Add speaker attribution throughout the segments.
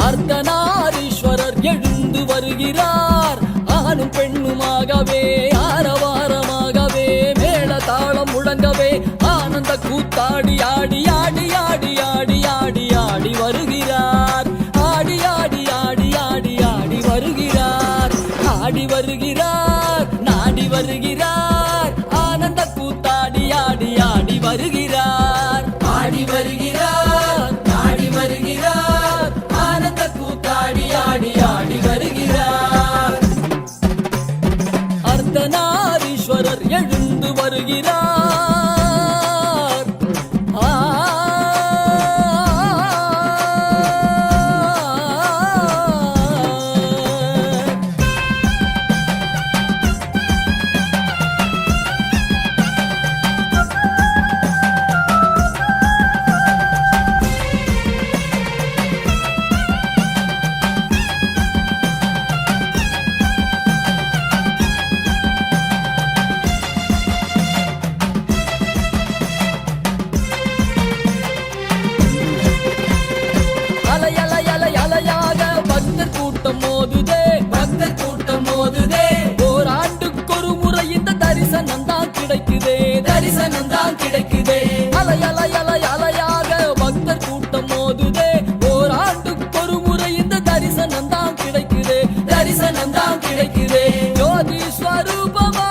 Speaker 1: அர்த்தநாரீஸ்வரர் எழுந்து வருகிறார். ஆணும் பெண்ணுமாகவே ஆரவாரமாகவே மேள தாளம் முழங்கவே ஆனந்த கூத்தாடி ஆடி ஆடி ஆடி ஆடி ஆடி ஆடி வருகிறார். ஆடி ஆடி ஆடி ஆடி ஆடி வருகிறார். ஆடி வருகிறார், நாடி வருகிறார், ஆனந்த கூத்தாடி ஆடி ஆடி வருகிறார். ஆடி வருகிறார், நாடி வருகிறார், ஆனந்த கூத்தாடி ஆடி ஆடி வருகிறார். அர்த்தநாரீஸ்வரர் எழுந்து வருகிறார். பக்தர் கூட்டம் மோதுதே. ஓராண்டுக்கொரு முறை இந்த தரிசனம் தான் கிடைக்குதே. தரிசனம் தான் கிடைக்குதே. அலை அலை அலை அலையாக பக்தர் கூட்டம் மோதுதே. ஓராண்டுக்கொரு முறை இந்த தரிசனம் தான் கிடைக்குதே. தரிசனம் தான் கிடைக்குதே. ஜோதி ஸ்வரூபமா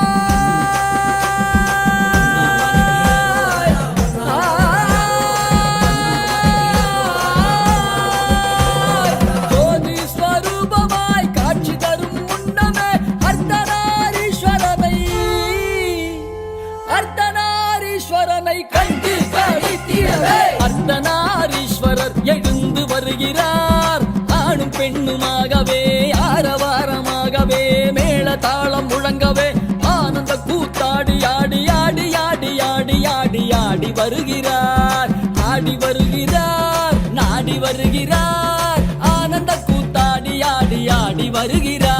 Speaker 1: கண்டு களித்திடவே அர்த்தநாரீஸ்வரர் எழுந்து வருகிறார். ஆணும் பெண்ணுமாகவே ஆரவாரமாகவே மேள தாளம் முழங்கவே ஆனந்த கூத்தாடி ஆடி ஆடி ஆடி ஆடி ஆடி ஆடி வருகிறார். ஆடி வருகிறார், நாடி வருகிறார், ஆனந்த கூத்தாடி ஆடி ஆடி வருகிறார்.